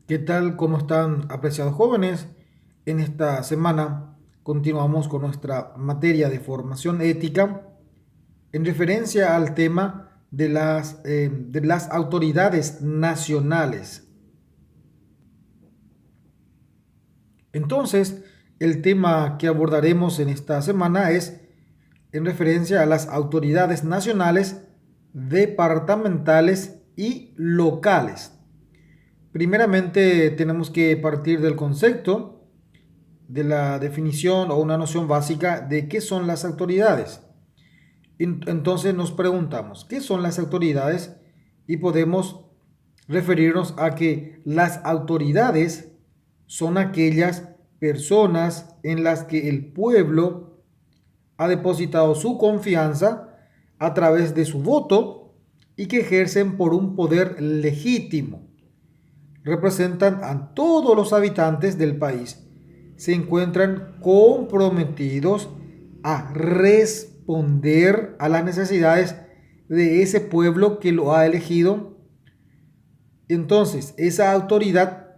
¿Qué tal? ¿Cómo están, apreciados jóvenes? En esta semana continuamos con nuestra materia de formación ética en referencia al tema de las autoridades nacionales. Entonces, el tema que abordaremos en esta semana es en referencia a las autoridades nacionales, departamentales y locales. Primeramente, tenemos que partir del concepto de la definición o una noción básica de qué son las autoridades. Entonces nos preguntamos, ¿qué son las autoridades? Y podemos referirnos a que las autoridades son aquellas personas en las que el pueblo ha depositado su confianza a través de su voto y que ejercen por un poder legítimo. Representan a todos los habitantes del país. Se encuentran comprometidos a responder a las necesidades de ese pueblo que lo ha elegido. Entonces, esa autoridad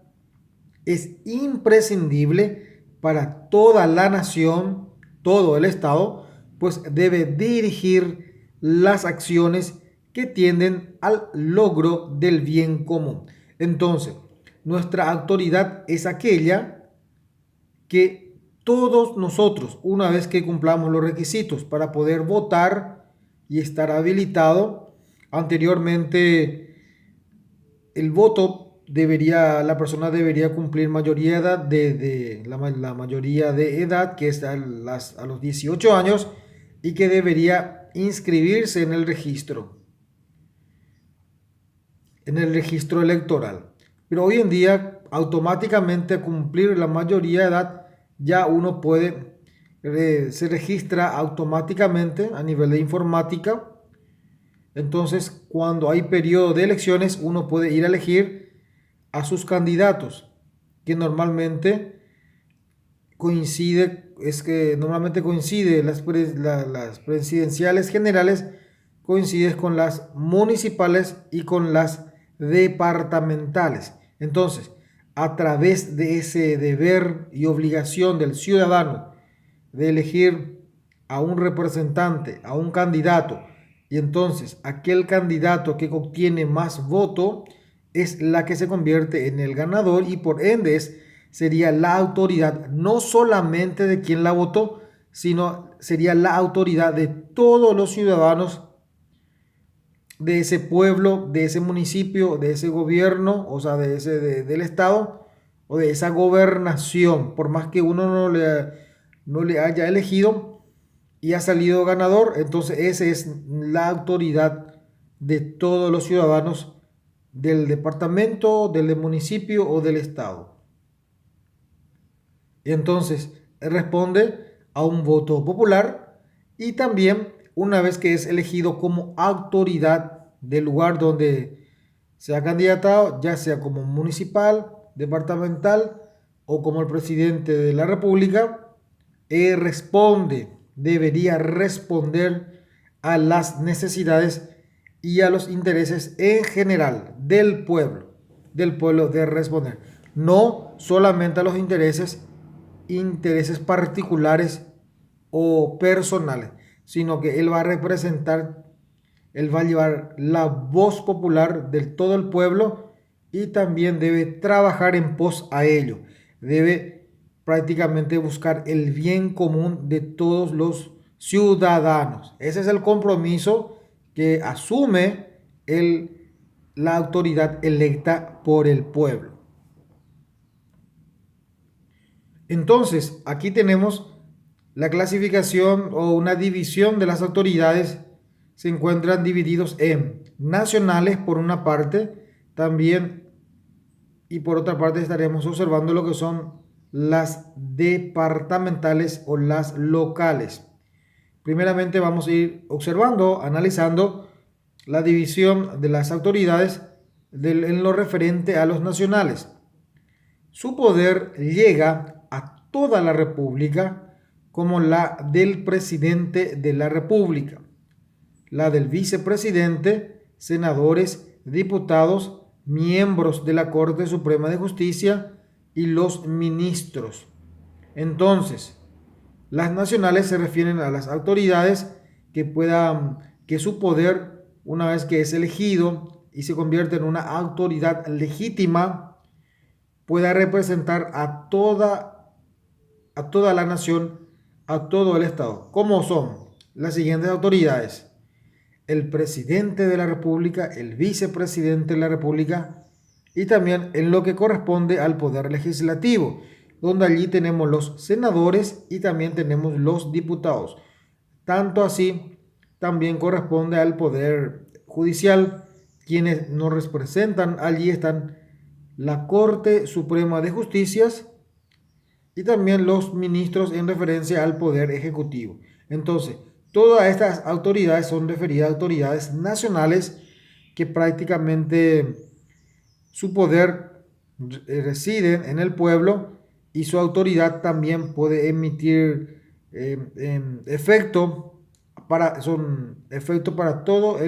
es imprescindible para toda la nación, todo el Estado, pues debe dirigir las acciones que tienden al logro del bien común. Entonces, nuestra autoridad es aquella que todos nosotros, una vez que cumplamos los requisitos para poder votar y estar habilitado, anteriormente el voto la persona debería cumplir mayoría de edad, la mayoría de edad, que es a los 18 años, y que debería inscribirse en el registro electoral. Pero hoy en día, automáticamente a cumplir la mayoría de edad, ya uno puede, se registra automáticamente a nivel de informática. Entonces, cuando hay periodo de elecciones, uno puede ir a elegir a sus candidatos, que normalmente coincide las presidenciales generales, coincide con las municipales y con las departamentales. Entonces, a través de ese deber y obligación del ciudadano de elegir a un representante, a un candidato, y entonces aquel candidato que obtiene más voto es la que se convierte en el ganador y por ende sería la autoridad no solamente de quien la votó, sino sería la autoridad de todos los ciudadanos de ese pueblo, de ese municipio, de ese gobierno, o sea, del estado o de esa gobernación, por más que uno no le haya elegido y ha salido ganador, entonces esa es la autoridad de todos los ciudadanos del departamento, del municipio o del estado. Entonces responde a un voto popular y también una vez que es elegido como autoridad del lugar donde se ha candidatado, ya sea como municipal, departamental o como el presidente de la República, debería responder a las necesidades y a los intereses en general del pueblo de responder, no solamente a los intereses particulares o personales, sino que él va a llevar la voz popular de todo el pueblo y también debe trabajar en pos a ello. Debe prácticamente buscar el bien común de todos los ciudadanos. Ese es el compromiso que asume la autoridad electa por el pueblo. Entonces, aquí tenemos la clasificación o una división de las autoridades. Se encuentran divididos en nacionales por una parte, también y por otra parte estaremos observando lo que son las departamentales o las locales. Primeramente vamos a ir observando, analizando la división de las autoridades en lo referente a los nacionales. Su poder llega a toda la República como la del presidente de la República, la del vicepresidente, senadores, diputados miembros de la Corte Suprema de Justicia y los ministros. Entonces, las nacionales se refieren a las autoridades que su poder, una vez que es elegido y se convierte en una autoridad legítima, pueda representar a toda la nación, a todo el Estado. ¿Cómo son las siguientes autoridades? El presidente de la República, el vicepresidente de la República y también en lo que corresponde al poder legislativo, donde allí tenemos los senadores y también tenemos los diputados. Tanto así, también corresponde al poder judicial, quienes nos representan. Allí están la Corte Suprema de Justicia y también los ministros en referencia al poder ejecutivo. Entonces, todas estas autoridades son referidas a autoridades nacionales que prácticamente su poder reside en el pueblo y su autoridad también puede emitir son efecto para toda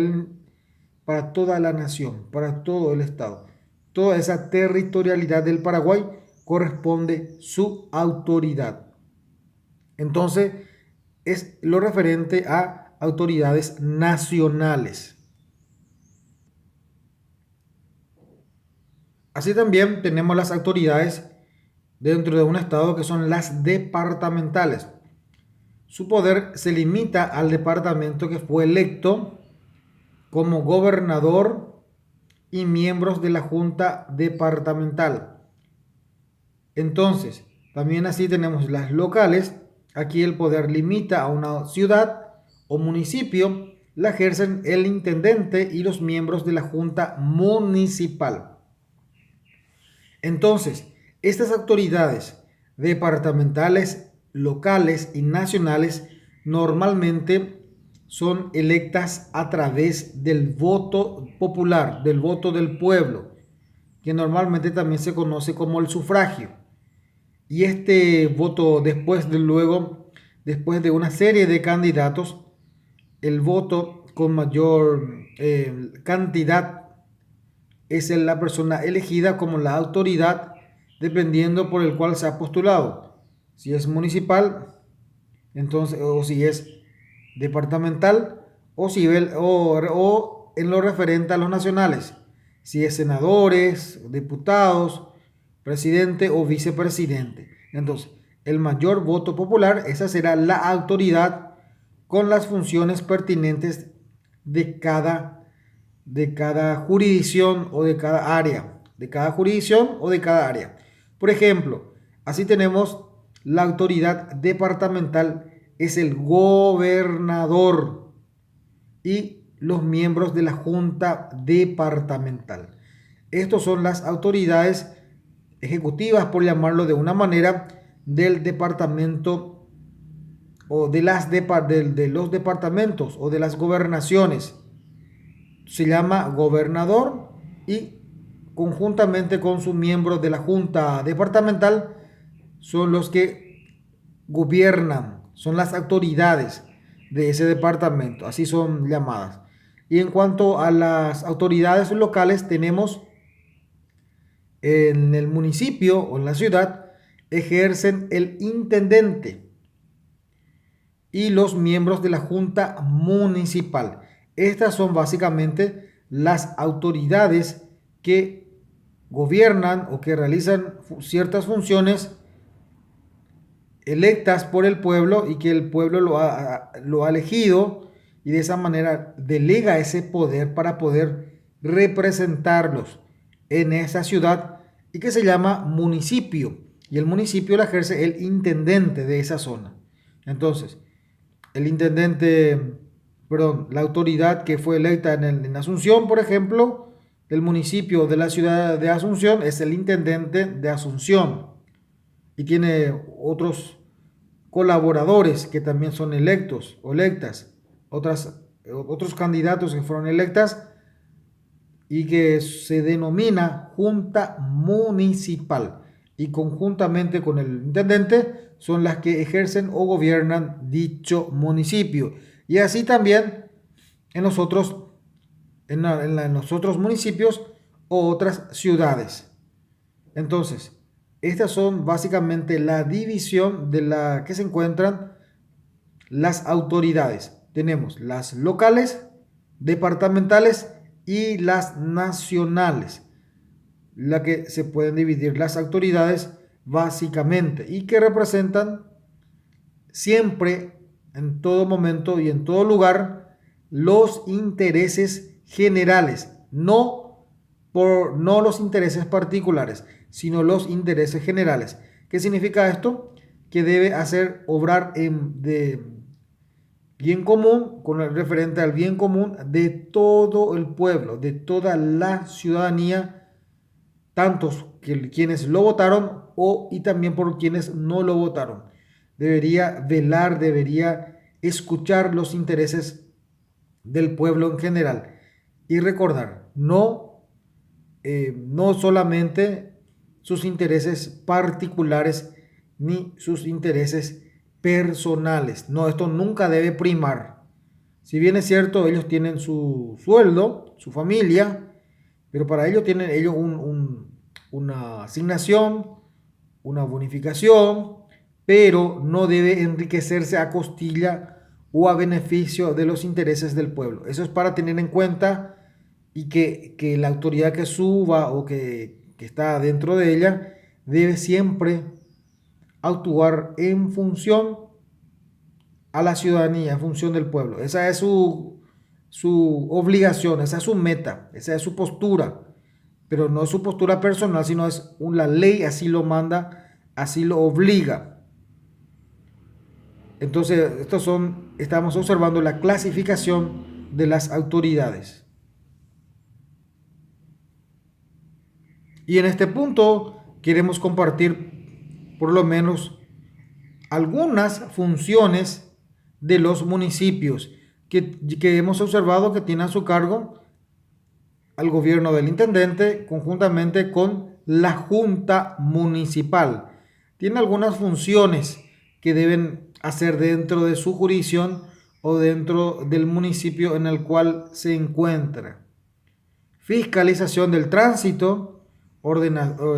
la nación, para todo el estado. Toda esa territorialidad del Paraguay corresponde su autoridad. Entonces, es lo referente a autoridades nacionales. Así también tenemos las autoridades dentro de un estado que son las departamentales. Su poder se limita al departamento que fue electo como gobernador y miembros de la Junta Departamental. Entonces, también así tenemos las locales. Aquí el poder limita a una ciudad o municipio, la ejercen el intendente y los miembros de la Junta Municipal. Entonces, estas autoridades departamentales, locales y nacionales normalmente son electas a través del voto popular, del voto del pueblo, que normalmente también se conoce como el sufragio. Y este voto después de una serie de candidatos, el voto con mayor cantidad es la persona elegida como la autoridad, dependiendo por el cual se ha postulado. Si es municipal, entonces, o si es departamental, o en lo referente a los nacionales, si es senadores, diputados, presidente o vicepresidente. Entonces, el mayor voto popular, esa será la autoridad con las funciones pertinentes de cada jurisdicción o de cada área, Por ejemplo, así tenemos la autoridad departamental, es el gobernador y los miembros de la Junta Departamental. Estos son las autoridades ejecutivas, por llamarlo de una manera, del departamento o de los departamentos o de las gobernaciones. Se llama gobernador y conjuntamente con sus miembros de la Junta Departamental son los que gobiernan, son las autoridades de ese departamento, así son llamadas. Y en cuanto a las autoridades locales, tenemos en el municipio o en la ciudad, ejercen el intendente y los miembros de la Junta Municipal. Estas son básicamente las autoridades que gobiernan o que realizan ciertas funciones electas por el pueblo y que el pueblo lo ha elegido, y de esa manera delega ese poder para poder representarlos en esa ciudad, y que se llama municipio, y el municipio la ejerce el intendente de esa zona. Entonces, la autoridad que fue electa en Asunción, por ejemplo, del municipio de la ciudad de Asunción, es el intendente de Asunción, y tiene otros colaboradores que también son electos o electas, otros candidatos que fueron electas, y que se denomina Junta Municipal, y conjuntamente con el intendente son las que ejercen o gobiernan dicho municipio. Y así también en los otros municipios o otras ciudades. Entonces, estas son básicamente la división de la que se encuentran las autoridades. Tenemos las locales, departamentales y las nacionales, la que se pueden dividir las autoridades básicamente y que representan siempre, en todo momento y en todo lugar, los intereses generales, no los intereses particulares, sino los intereses generales. ¿Qué significa esto? Que debe hacer obrar de bien común, con el referente al bien común de todo el pueblo, de toda la ciudadanía, tantos quienes lo votaron y también por quienes no lo votaron. Debería velar, debería escuchar los intereses del pueblo en general y recordar, no solamente sus intereses particulares ni sus intereses personales. No, esto nunca debe primar. Si bien es cierto, ellos tienen su sueldo, su familia, pero para ello tienen ellos una asignación, una bonificación, pero no debe enriquecerse a costilla o a beneficio de los intereses del pueblo. Eso es para tener en cuenta y que la autoridad que suba o que está dentro de ella debe siempre actuar en función a la ciudadanía, en función del pueblo. Esa es su obligación, esa es su meta, esa es su postura, pero no es su postura personal, sino es la ley, así lo manda, así lo obliga. Entonces, estamos observando la clasificación de las autoridades. Y en este punto queremos compartir por lo menos algunas funciones de los municipios que hemos observado que tienen a su cargo al gobierno del intendente conjuntamente con la junta municipal. Tiene algunas funciones que deben hacer dentro de su jurisdicción o dentro del municipio en el cual se encuentra. Fiscalización del tránsito,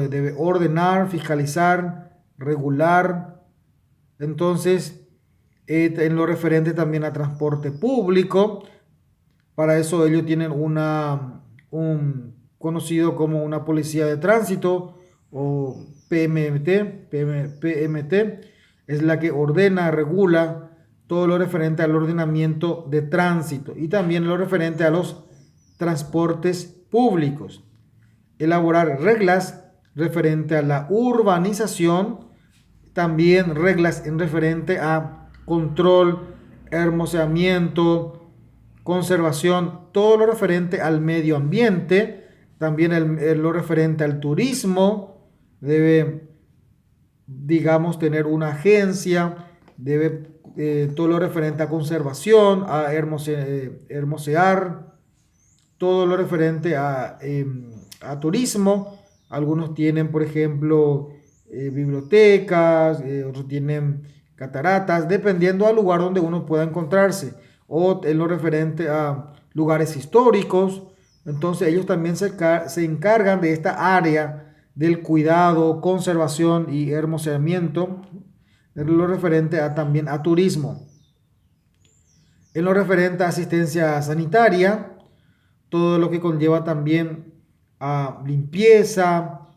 debe ordenar, fiscalizar, regular. Entonces, en lo referente también a transporte público, para eso ellos tienen un conocido como una policía de tránsito o PMT, es la que ordena, regula todo lo referente al ordenamiento de tránsito y también lo referente a los transportes públicos. Elaborar reglas referente a la urbanización, también reglas en referente a control, hermoseamiento, conservación, todo lo referente al medio ambiente, también lo referente al turismo, debe, digamos, tener una agencia, debe todo lo referente a conservación, a hermosear, todo lo referente a turismo. Algunos tienen, por ejemplo, bibliotecas, otros tienen cataratas, dependiendo al lugar donde uno pueda encontrarse, o en lo referente a lugares históricos. Entonces ellos también se encargan de esta área del cuidado, conservación y hermoseamiento, en lo referente también a turismo. En lo referente a asistencia sanitaria, todo lo que conlleva también a limpieza,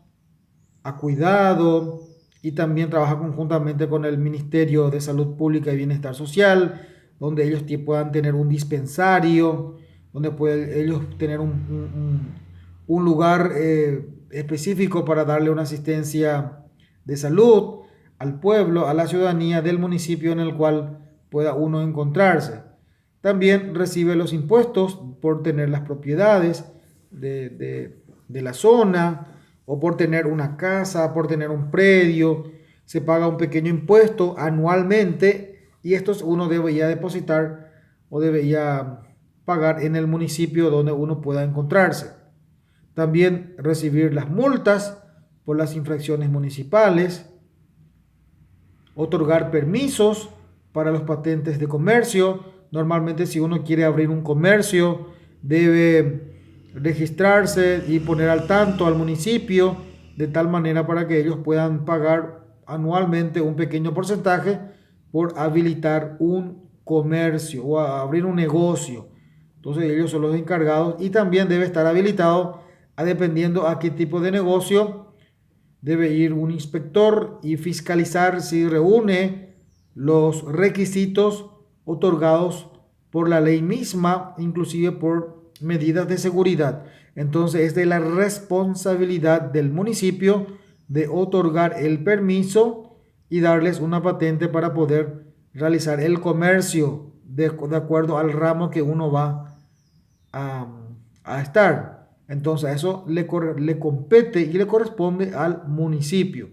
a cuidado, y también trabaja conjuntamente con el Ministerio de Salud Pública y Bienestar Social, donde ellos puedan tener un dispensario, donde pueden ellos tener un lugar específico para darle una asistencia de salud al pueblo, a la ciudadanía del municipio en el cual pueda uno encontrarse. También recibe los impuestos por tener las propiedades de la zona o por tener una casa, por tener un predio. Se paga un pequeño impuesto anualmente y estos uno debería depositar o debería pagar en el municipio donde uno pueda encontrarse. También recibir las multas por las infracciones municipales, otorgar permisos para los patentes de comercio. Normalmente si uno quiere abrir un comercio debe registrarse y poner al tanto al municipio de tal manera para que ellos puedan pagar anualmente un pequeño porcentaje por habilitar un comercio o abrir un negocio. Entonces ellos son los encargados y también debe estar habilitado dependiendo a qué tipo de negocio. Debe ir un inspector y fiscalizar si reúne los requisitos otorgados por la ley misma, inclusive por medidas de seguridad. Entonces es de la responsabilidad del municipio de otorgar el permiso y darles una patente para poder realizar el comercio de acuerdo al ramo que uno va a, a estar. Entonces eso le compete y le corresponde al municipio.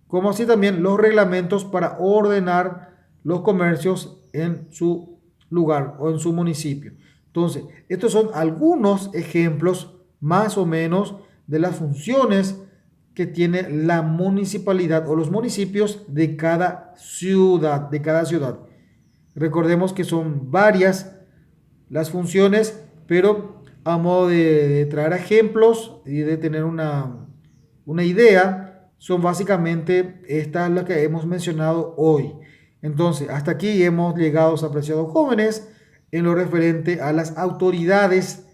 Como así también los reglamentos para ordenar los comercios en su lugar o en su municipio. Entonces, estos son algunos ejemplos más o menos de las funciones que tiene la municipalidad o los municipios de cada ciudad, Recordemos que son varias las funciones, pero a modo de traer ejemplos y de tener una idea, son básicamente estas las que hemos mencionado hoy. Entonces, hasta aquí hemos llegado, apreciados jóvenes, en lo referente a las autoridades,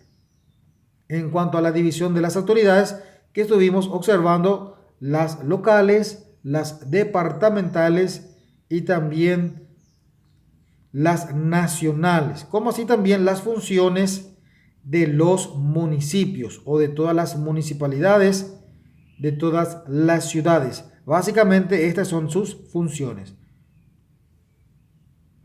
en cuanto a la división de las autoridades que estuvimos observando, las locales, las departamentales y también las nacionales, como así también las funciones de los municipios o de todas las municipalidades, de todas las ciudades. Básicamente estas son sus funciones.